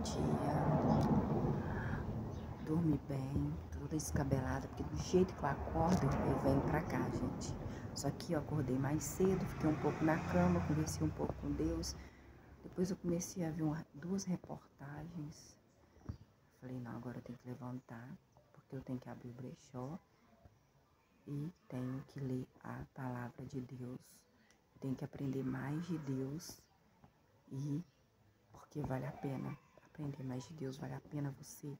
dia. Dormi bem, toda descabelada, porque do jeito que eu acordo, eu venho pra cá, gente. Só que eu acordei mais cedo, fiquei um pouco na cama, conversei um pouco com Deus. Depois eu comecei a ver duas reportagens. Falei, não, agora eu tenho que levantar, porque eu tenho que abrir o brechó e tenho que ler a palavra de Deus. Eu tenho que aprender mais de Deus e porque vale a pena aprender mais de Deus, vale a pena você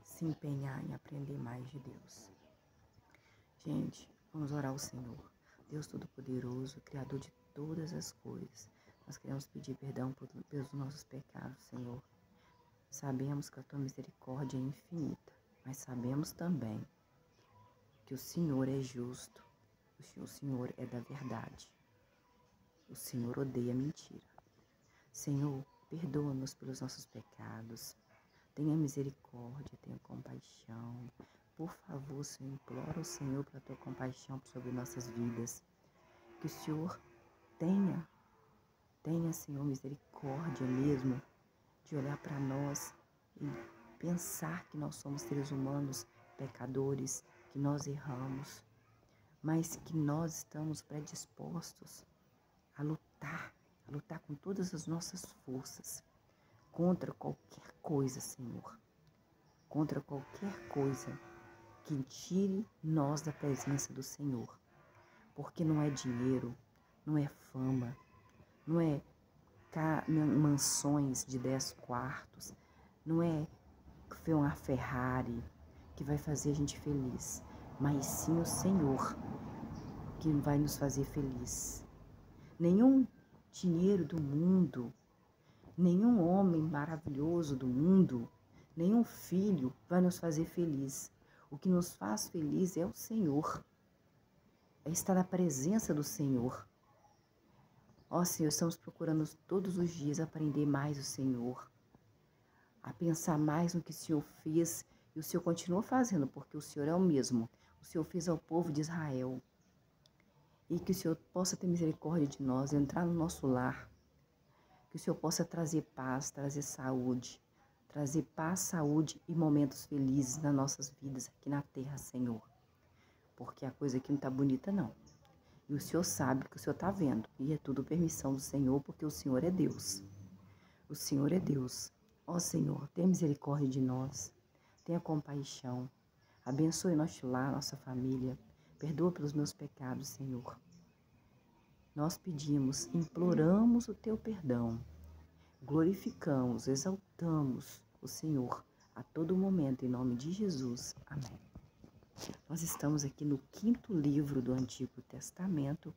se empenhar em aprender mais de Deus. Gente, vamos orar ao Senhor. Deus Todo-Poderoso, Criador de todas as coisas. Nós queremos pedir perdão pelos nossos pecados, Senhor. Sabemos que a Tua misericórdia é infinita, mas sabemos também que o Senhor é justo, o Senhor é da verdade. O Senhor odeia mentira. Senhor, perdoa-nos pelos nossos pecados. Tenha misericórdia, tenha compaixão. Por favor, Senhor, imploro ao Senhor pela Tua compaixão sobre nossas vidas. Que o Senhor tenha, Senhor, misericórdia mesmo de olhar para nós e pensar que nós somos seres humanos pecadores, que nós erramos, mas que nós estamos predispostos a lutar com todas as nossas forças contra qualquer coisa, Senhor, contra qualquer coisa que tire nós da presença do Senhor, porque não é dinheiro, não é fama, não é mansões de 10 quartos, não é uma Ferrari que vai fazer a gente feliz, mas sim o Senhor que vai nos fazer feliz. Nenhum dinheiro do mundo, nenhum homem maravilhoso do mundo, nenhum filho vai nos fazer feliz. O que nos faz feliz é o Senhor, é estar na presença do Senhor. Ó Senhor, estamos procurando todos os dias aprender mais o Senhor, a pensar mais no que o Senhor fez e o Senhor continua fazendo, porque o Senhor é o mesmo. O Senhor fez ao povo de Israel. E que o Senhor possa ter misericórdia de nós, entrar no nosso lar. Que o Senhor possa trazer paz, trazer saúde e momentos felizes nas nossas vidas aqui na terra, Senhor. Porque a coisa aqui não está bonita, não. E o Senhor sabe que o Senhor está vendo. E é tudo permissão do Senhor, porque o Senhor é Deus. O Senhor é Deus. Ó Senhor, tenha misericórdia de nós. Tenha compaixão. Abençoe nosso lar, nossa família. Perdoa pelos meus pecados, Senhor. Nós pedimos, imploramos o Teu perdão. Glorificamos, exaltamos o Senhor a todo momento, em nome de Jesus. Amém. Nós estamos aqui no 5º livro do Antigo Testamento.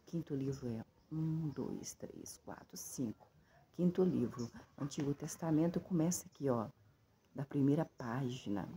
O 5º livro é 1, 2, 3, 4, 5. 5º livro. O Antigo Testamento começa aqui, ó, da primeira página.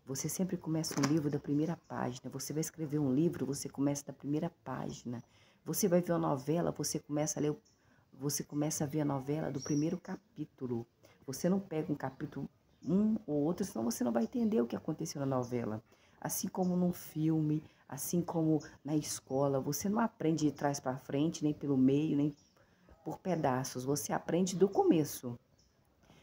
Você sempre começa um livro da primeira página. Você vai escrever um livro, você começa da primeira página. Você vai ver uma novela, você começa a ver a novela do primeiro capítulo. Você não pega um capítulo um ou outro, senão você não vai entender o que aconteceu na novela. Assim como num filme, assim como na escola, você não aprende de trás para frente, nem pelo meio, nem por pedaços. Você aprende do começo.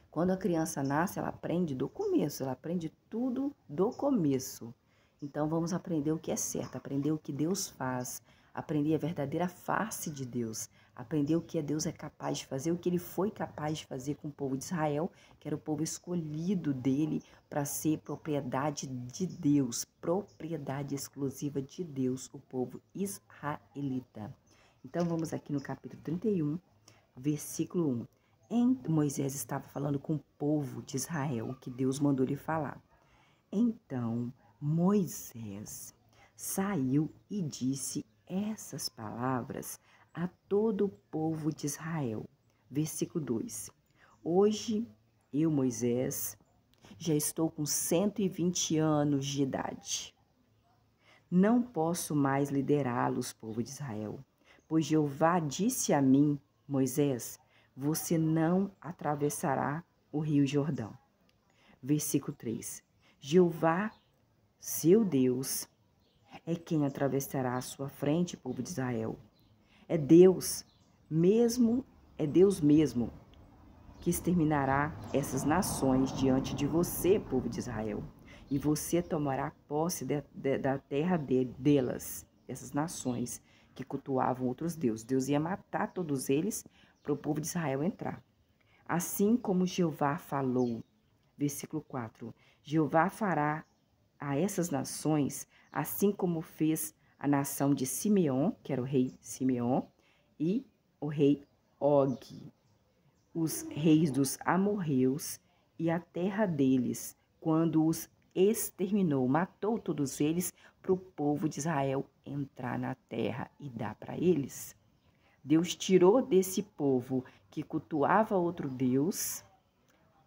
Quando a criança nasce, ela aprende do começo, ela aprende tudo do começo. Então vamos aprender o que é certo, aprender o que Deus faz, aprender a verdadeira face de Deus, aprender o que Deus é capaz de fazer, o que Ele foi capaz de fazer com o povo de Israel, que era o povo escolhido dele para ser propriedade de Deus, propriedade exclusiva de Deus, o povo israelita. Então vamos aqui no capítulo 31, versículo 1. Moisés estava falando com o povo de Israel, que Deus mandou lhe falar. Então Moisés saiu e disse essas palavras a todo o povo de Israel. Versículo 2. Hoje eu, Moisés, já estou com 120 anos de idade. Não posso mais liderá-los, povo de Israel, pois Jeová disse a mim, Moisés, você não atravessará o rio Jordão. Versículo 3. Jeová, seu Deus, é quem atravessará à sua frente, povo de Israel. É Deus mesmo que exterminará essas nações diante de você, povo de Israel. E você tomará posse da terra delas, dessas nações que cultuavam outros deuses. Deus ia matar todos eles para o povo de Israel entrar. Assim como Jeová falou, versículo 4, Jeová fará a essas nações, assim como fez a nação de Simeon, que era o rei Simeon, e o rei Og, os reis dos amorreus e a terra deles, quando os exterminou, matou todos eles para o povo de Israel entrar na terra e dar para eles. Deus tirou desse povo que cultuava outro Deus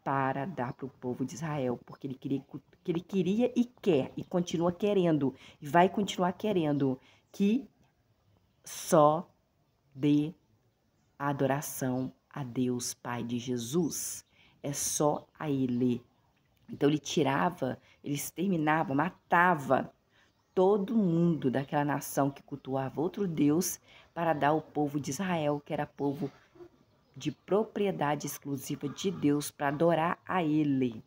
para dar para o povo de Israel, porque ele queria e quer, e continua querendo, e vai continuar querendo, que só dê a adoração a Deus Pai de Jesus. É só a Ele. Então ele tirava, ele exterminava, matava todo mundo daquela nação que cultuava outro Deus para dar ao povo de Israel, que era povo de propriedade exclusiva de Deus, para adorar a Ele.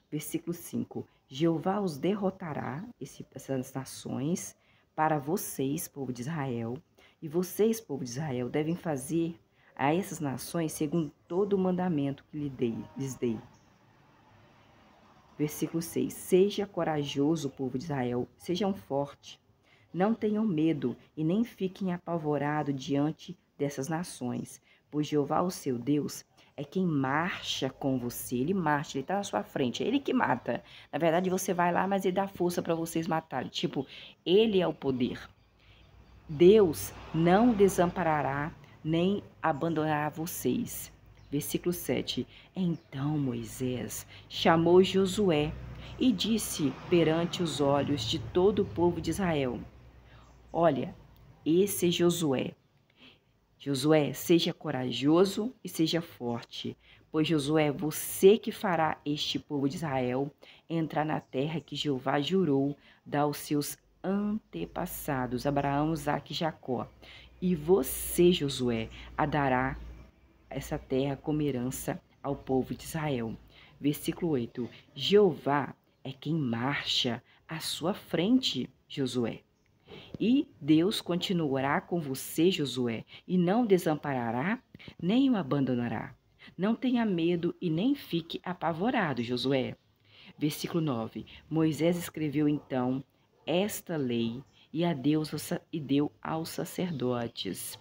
Versículo 5. Jeová os derrotará, essas nações, para vocês, povo de Israel, e vocês, povo de Israel, devem fazer a essas nações segundo todo o mandamento que lhes dei. Versículo 6. Seja corajoso, povo de Israel, sejam fortes. Não tenham medo e nem fiquem apavorados diante dessas nações, pois Jeová, o seu Deus, é quem marcha com você. Ele marcha, ele está na sua frente, é ele que mata. Na verdade, você vai lá, mas ele dá força para vocês matarem. Tipo, ele é o poder. Deus não desamparará nem abandonará vocês. Versículo 7. Então Moisés chamou Josué e disse perante os olhos de todo o povo de Israel: Olha, esse é Josué. Josué, seja corajoso e seja forte, pois Josué, você que fará este povo de Israel entrar na terra que Jeová jurou dar aos seus antepassados, Abraão, Isaque e Jacó. E você, Josué, a dará essa terra como herança ao povo de Israel. Versículo 8. Jeová é quem marcha à sua frente, Josué. E Deus continuará com você, Josué, e não desamparará, nem o abandonará. Não tenha medo e nem fique apavorado, Josué. Versículo 9. Moisés escreveu então esta lei e deu aos sacerdotes,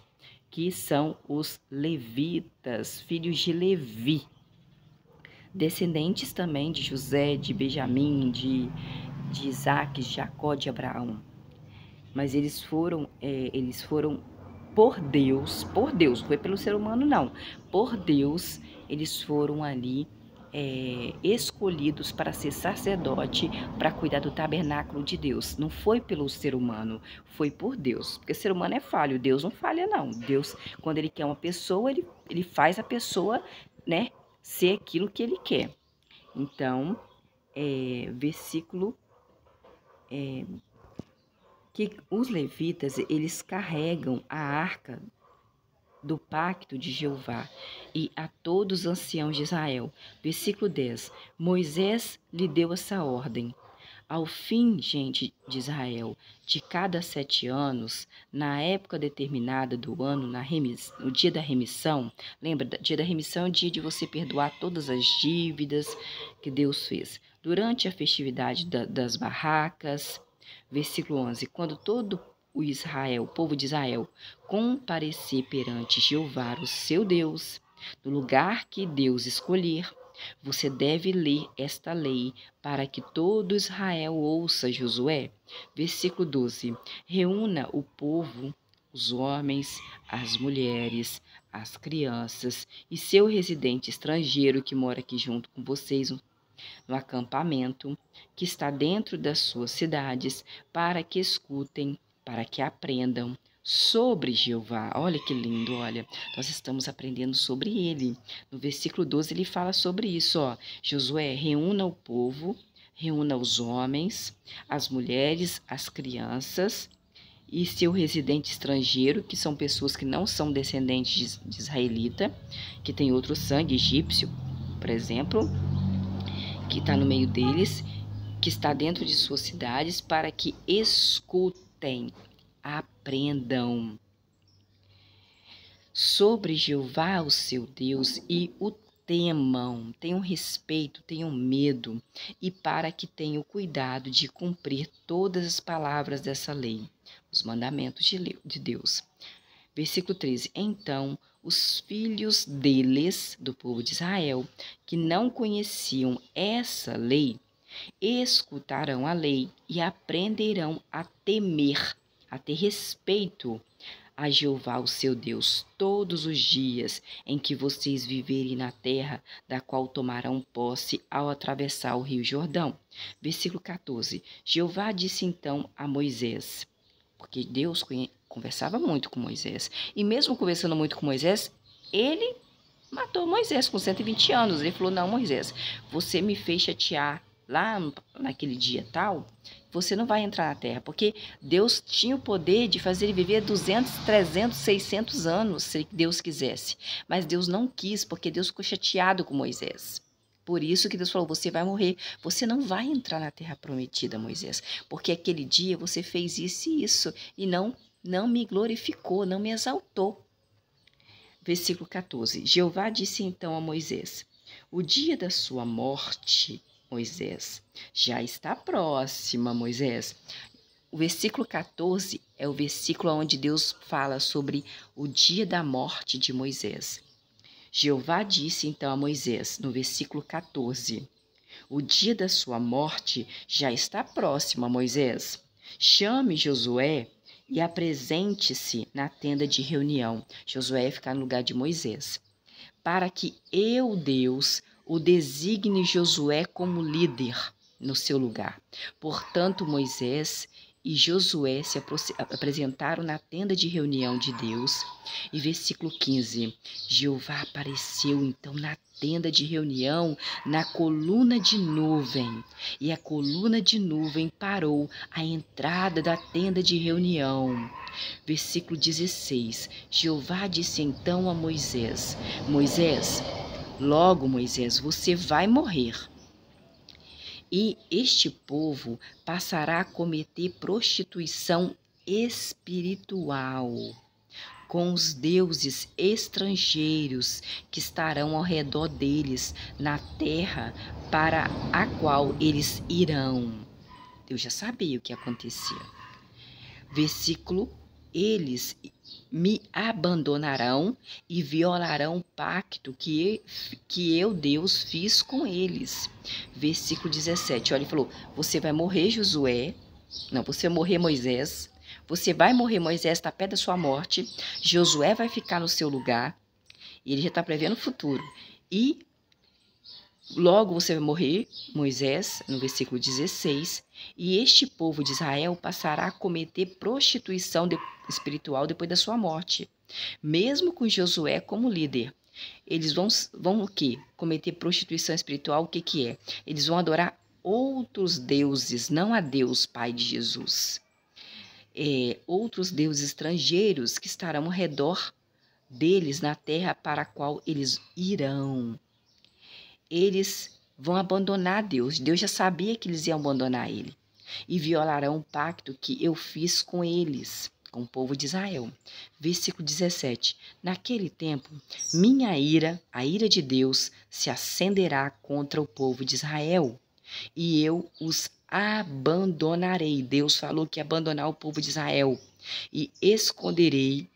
que são os levitas, filhos de Levi, descendentes também de José, de Benjamim, de Isaque, de Jacó, de Abraão. Mas eles foram por Deus, não foi pelo ser humano não, por Deus, eles foram ali escolhidos para ser sacerdote, para cuidar do tabernáculo de Deus. Não foi pelo ser humano, foi por Deus, porque o ser humano é falho, Deus não falha não. Deus, quando ele quer uma pessoa, ele faz a pessoa, né, ser aquilo que ele quer. Então, versículo que os levitas, eles carregam a arca do pacto de Jeová e a todos os anciãos de Israel. Versículo 10. Moisés lhe deu essa ordem. Ao fim, gente de Israel, de cada 7 anos, na época determinada do ano, no dia da remissão, lembra, dia da remissão é o dia de você perdoar todas as dívidas que Deus fez. Durante a festividade das barracas, versículo 11, quando todo o povo de Israel, comparecer perante Jeová, o seu Deus, no lugar que Deus escolher, você deve ler esta lei para que todo Israel ouça, Josué. Versículo 12. Reúna o povo, os homens, as mulheres, as crianças e seu residente estrangeiro que mora aqui junto com vocês no acampamento que está dentro das suas cidades, para que escutem, para que aprendam sobre Jeová. Olha que lindo, olha, nós estamos aprendendo sobre ele. No versículo 12 ele fala sobre isso, ó. Josué, reúna o povo, reúna os homens, as mulheres, as crianças e seu residente estrangeiro, que são pessoas que não são descendentes de israelita, que tem outro sangue egípcio, por exemplo, que está no meio deles, que está dentro de suas cidades, para que escutem, aprendam sobre Jeová, o seu Deus, e o temam, tenham respeito, tenham medo, e para que tenham cuidado de cumprir todas as palavras dessa lei, os mandamentos de Deus. Versículo 13. Então, os filhos deles, do povo de Israel, que não conheciam essa lei, escutarão a lei e aprenderão a temer, a ter respeito a Jeová, o seu Deus, todos os dias em que vocês viverem na terra, da qual tomarão posse ao atravessar o rio Jordão. Versículo 14. Jeová disse então a Moisés, porque Deus conversava muito com Moisés, e mesmo conversando muito com Moisés, ele matou Moisés com 120 anos. Ele falou: não, Moisés, você me fez chatear lá naquele dia tal, você não vai entrar na terra, porque Deus tinha o poder de fazer ele viver 200, 300, 600 anos, se Deus quisesse. Mas Deus não quis, porque Deus ficou chateado com Moisés. Por isso que Deus falou: você vai morrer, você não vai entrar na terra prometida, Moisés, porque aquele dia você fez isso e isso, e não me glorificou, não me exaltou. Versículo 14. Jeová disse então a Moisés: o dia da sua morte, Moisés, já está próxima, Moisés. O versículo 14 é o versículo onde Deus fala sobre o dia da morte de Moisés. Jeová disse então a Moisés, no versículo 14: o dia da sua morte já está próximo, Moisés. Chame Josué e apresente-se na tenda de reunião. Josué fica no lugar de Moisés. Para que eu, Deus, o designe Josué como líder no seu lugar. Portanto, Moisés e Josué se apresentaram na tenda de reunião de Deus. E versículo 15, Jeová apareceu então na tenda de reunião, na coluna de nuvem, e a coluna de nuvem parou à entrada da tenda de reunião. Versículo 16, Jeová disse então a Moisés: Moisés, logo, Moisés, você vai morrer. E este povo passará a cometer prostituição espiritual com os deuses estrangeiros que estarão ao redor deles na terra para a qual eles irão. Deus já sabia o que acontecia. Versículo: eles me abandonarão e violarão o pacto que eu, Deus, fiz com eles. Versículo 17, olha, ele falou: você vai morrer, Josué. Não, você vai morrer, Moisés. Você vai morrer, Moisés, está perto da sua morte. Josué vai ficar no seu lugar. E ele já está prevendo o futuro. E logo você vai morrer, Moisés, no versículo 16, e este povo de Israel passará a cometer prostituição espiritual depois da sua morte, mesmo com Josué como líder. Eles vão o quê? Cometer prostituição espiritual, o que que é? Eles vão adorar outros deuses, não a Deus, Pai de Jesus. Outros deuses estrangeiros que estarão ao redor deles na terra para a qual eles irão. Eles vão abandonar Deus. Deus já sabia que eles iam abandonar ele. E violarão o pacto que eu fiz com eles, com o povo de Israel. Versículo 17. Naquele tempo, minha ira, a ira de Deus, se acenderá contra o povo de Israel, e eu os abandonarei. Deus falou que ia abandonar o povo de Israel. E esconderei.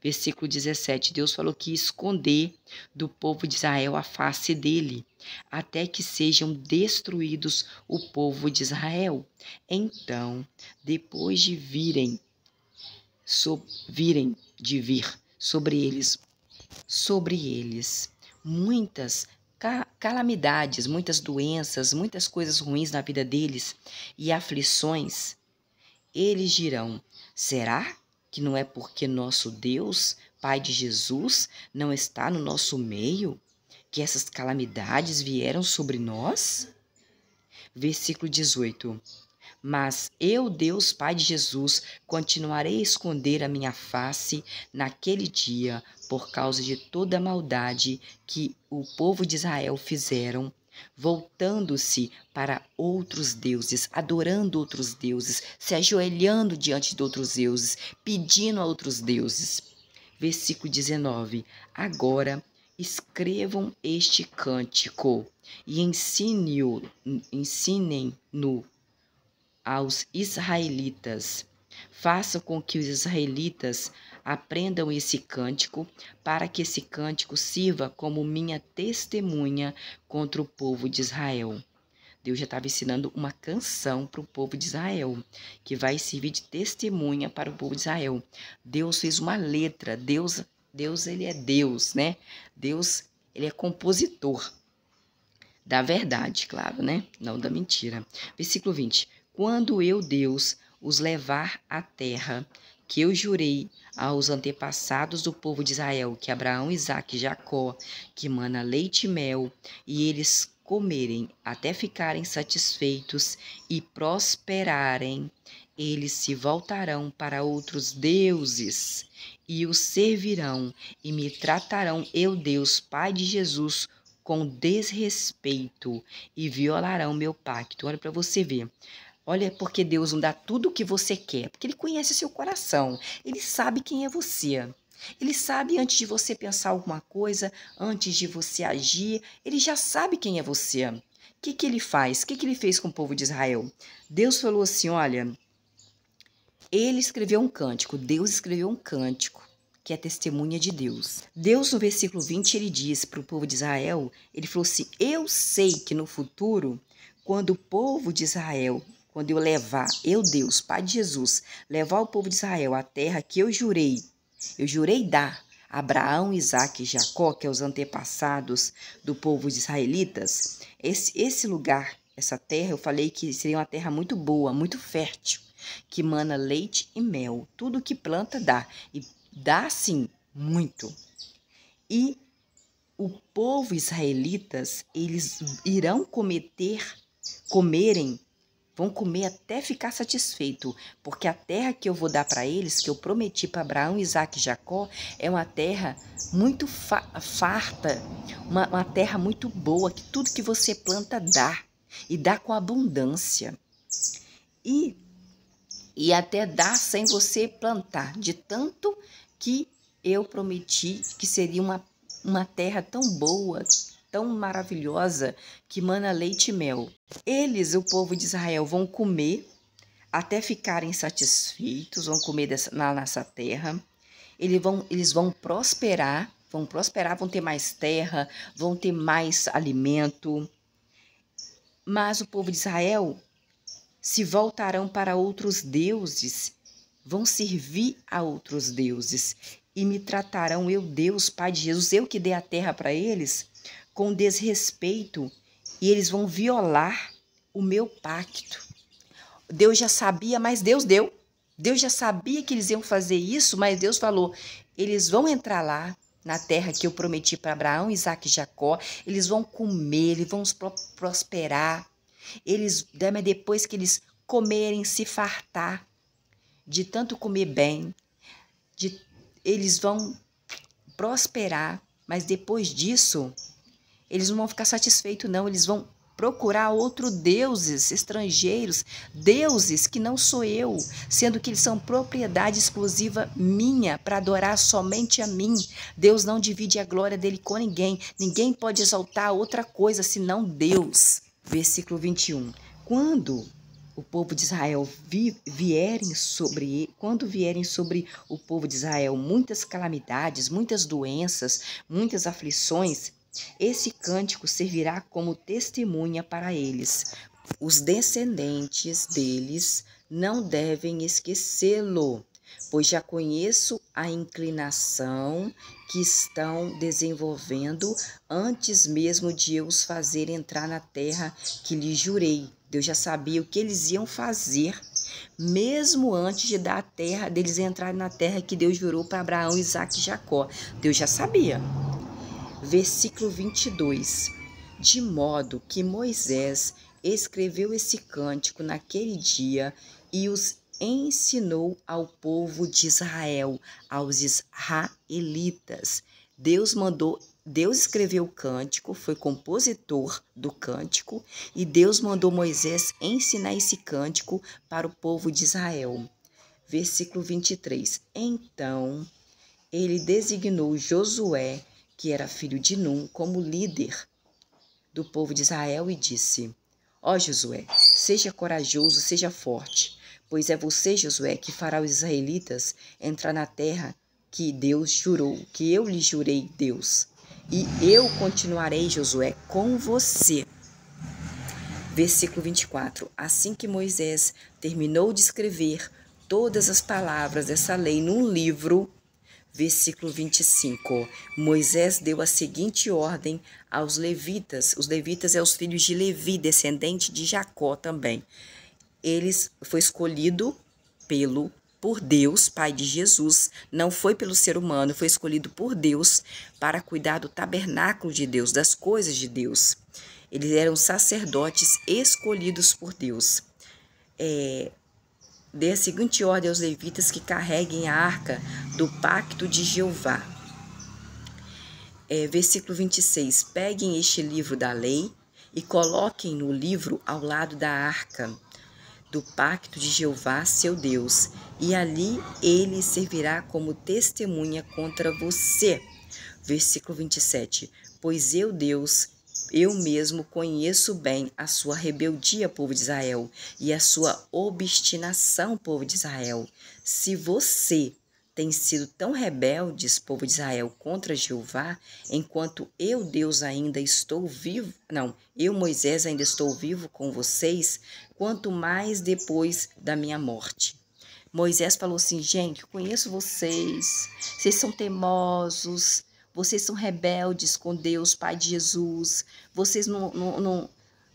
Versículo 17, Deus falou que ia esconder do povo de Israel a face dele, até que sejam destruídos o povo de Israel. Então, depois de vir sobre eles muitas calamidades, muitas doenças, muitas coisas ruins na vida deles e aflições, eles dirão: será que não é porque nosso Deus, Pai de Jesus, não está no nosso meio, que essas calamidades vieram sobre nós? Versículo 18. Mas eu, Deus Pai de Jesus, continuarei a esconder a minha face naquele dia por causa de toda a maldade que o povo de Israel fizeram, voltando-se para outros deuses, adorando outros deuses, se ajoelhando diante de outros deuses, pedindo a outros deuses. Versículo 19. Agora escrevam este cântico e ensinem-no aos israelitas. Façam com que os israelitas aprendam esse cântico, para que esse cântico sirva como minha testemunha contra o povo de Israel. Deus já estava ensinando uma canção para o povo de Israel, que vai servir de testemunha para o povo de Israel. Deus fez uma letra. Deus ele é Deus, né? Deus, ele é compositor da verdade, claro, né? Não da mentira. Versículo 20. Quando eu, Deus, os levar à terra que eu jurei aos antepassados do povo de Israel, que Abraão, Isaque e Jacó, que mana leite e mel, e eles comerem até ficarem satisfeitos e prosperarem, eles se voltarão para outros deuses e os servirão e me tratarão, eu, Deus, Pai de Jesus, com desrespeito e violarão meu pacto. Olha para você ver. Olha, porque Deus não dá tudo o que você quer, porque Ele conhece seu coração, Ele sabe quem é você. Ele sabe antes de você pensar alguma coisa, antes de você agir, Ele já sabe quem é você. O que Ele faz? O que Ele fez com o povo de Israel? Deus falou assim, olha, Ele escreveu um cântico, Deus escreveu um cântico, que é testemunha de Deus. Deus, no versículo 20, ele diz para o povo de Israel, ele falou assim, eu sei que no futuro, quando o povo de Israel, quando eu levar, eu, Deus, Pai de Jesus, levar o povo de Israel à terra que eu jurei dar a Abraão, Isaque e Jacó, que é os antepassados do povo de israelitas, esse lugar, essa terra, eu falei que seria uma terra muito boa, muito fértil, que mana leite e mel, tudo que planta dá, e dá sim, muito. E o povo israelitas, eles irão vão comer até ficar satisfeito, porque a terra que eu vou dar para eles, que eu prometi para Abraão, Isaque e Jacó, é uma terra muito farta, uma terra muito boa, que tudo que você planta dá, e dá com abundância. E até dá sem você plantar, de tanto que eu prometi que seria uma terra tão boa, tão maravilhosa, que mana leite e mel. Eles, o povo de Israel, vão comer até ficarem satisfeitos, vão comer nessa terra. Eles vão prosperar, vão ter mais terra, vão ter mais alimento. Mas o povo de Israel se voltarão para outros deuses, vão servir a outros deuses e me tratarão, eu, Deus, Pai de Jesus, eu que dei a terra para eles, com desrespeito, e eles vão violar o meu pacto. Deus já sabia, mas Deus deu. Deus já sabia que eles iam fazer isso, mas Deus falou, eles vão entrar lá na terra que eu prometi para Abraão, Isaque e Jacó, eles vão comer, eles vão prosperar, mas depois que eles comerem, se fartar, de tanto comer bem, eles vão prosperar, mas depois disso, eles não vão ficar satisfeitos não, eles vão procurar outros deuses estrangeiros, deuses que não sou eu, sendo que eles são propriedade exclusiva minha, para adorar somente a mim. Deus não divide a glória dele com ninguém, ninguém pode exaltar outra coisa senão Deus. Versículo 21. Quando o povo de Israel vierem sobre o povo de Israel muitas calamidades, muitas doenças, muitas aflições, esse cântico servirá como testemunha para eles. Os descendentes deles não devem esquecê-lo, pois já conheço a inclinação que estão desenvolvendo antes mesmo de eu os fazer entrar na terra que lhes jurei. Deus já sabia o que eles iam fazer, mesmo antes de dar a terra, deles entrarem na terra que Deus jurou para Abraão, Isaque e Jacó. Deus já sabia. Versículo 22. De modo que Moisés escreveu esse cântico naquele dia e os ensinou ao povo de Israel, aos israelitas. Deus escreveu o cântico, foi compositor do cântico, e Deus mandou Moisés ensinar esse cântico para o povo de Israel. Versículo 23. Então, ele designou Josué, que era filho de Num, como líder do povo de Israel e disse: Ó Josué, seja corajoso, seja forte, pois é você, Josué, que fará os israelitas entrar na terra que Deus jurou, que eu lhe jurei, Deus. E eu continuarei, Josué, com você. Versículo 24. Assim que Moisés terminou de escrever todas as palavras dessa lei num livro, versículo 25, Moisés deu a seguinte ordem aos levitas. Os levitas são os filhos de Levi, descendente de Jacó também. Foi escolhido por Deus, pai de Jesus, não foi pelo ser humano, foi escolhido por Deus para cuidar do tabernáculo de Deus, das coisas de Deus. Eles eram sacerdotes escolhidos por Deus. Dê a seguinte ordem aos levitas que carreguem a arca do pacto de Jeová. Versículo 26. Peguem este livro da lei e coloquem no livro ao lado da arca do pacto de Jeová, seu Deus, e ali ele servirá como testemunha contra você. Versículo 27. Pois eu, Deus, eu mesmo conheço bem a sua rebeldia, povo de Israel, e a sua obstinação, povo de Israel. Se você tem sido tão rebeldes, povo de Israel, contra Jeová, enquanto eu, Deus, ainda estou vivo, eu, Moisés, ainda estou vivo com vocês, quanto mais depois da minha morte. Moisés falou assim: gente, eu conheço vocês são teimosos, vocês são rebeldes com Deus, Pai de Jesus, vocês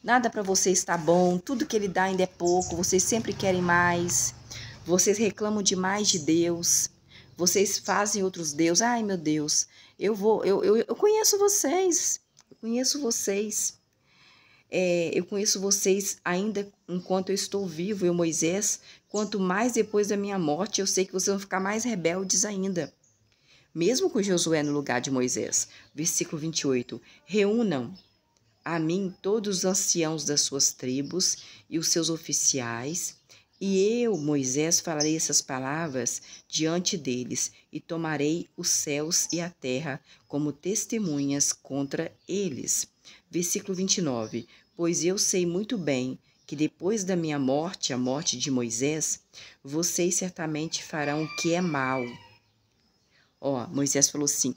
nada para vocês está bom, tudo que Ele dá ainda é pouco, vocês sempre querem mais, vocês reclamam demais de Deus, vocês fazem outros deuses. Ai, meu Deus, eu conheço vocês, eu conheço vocês ainda enquanto eu estou vivo, eu, Moisés, quanto mais depois da minha morte, eu sei que vocês vão ficar mais rebeldes ainda. Mesmo com Josué no lugar de Moisés. Versículo 28. Reúnam a mim todos os anciãos das suas tribos e os seus oficiais, e eu, Moisés, falarei essas palavras diante deles, e tomarei os céus e a terra como testemunhas contra eles. Versículo 29. Pois eu sei muito bem que depois da minha morte, a morte de Moisés, vocês certamente farão o que é mal. Moisés falou assim: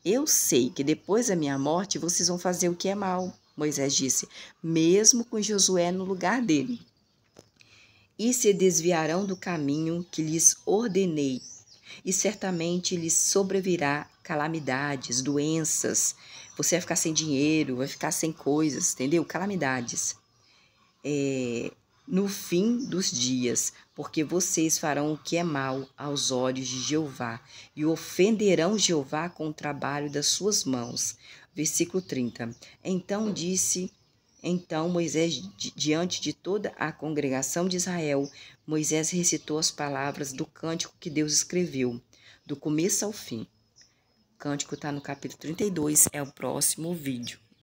eu sei que depois da minha morte vocês vão fazer o que é mal. Moisés disse, mesmo com Josué no lugar dele. E se desviarão do caminho que lhes ordenei, e certamente lhes sobrevirá calamidades, doenças. Você vai ficar sem dinheiro, vai ficar sem coisas, entendeu? Calamidades. No fim dos dias, porque vocês farão o que é mal aos olhos de Jeová, e ofenderão Jeová com o trabalho das suas mãos. Versículo 30. Então Moisés, diante de toda a congregação de Israel, Moisés recitou as palavras do cântico que Deus escreveu, do começo ao fim. O cântico está no capítulo 32, é o próximo vídeo.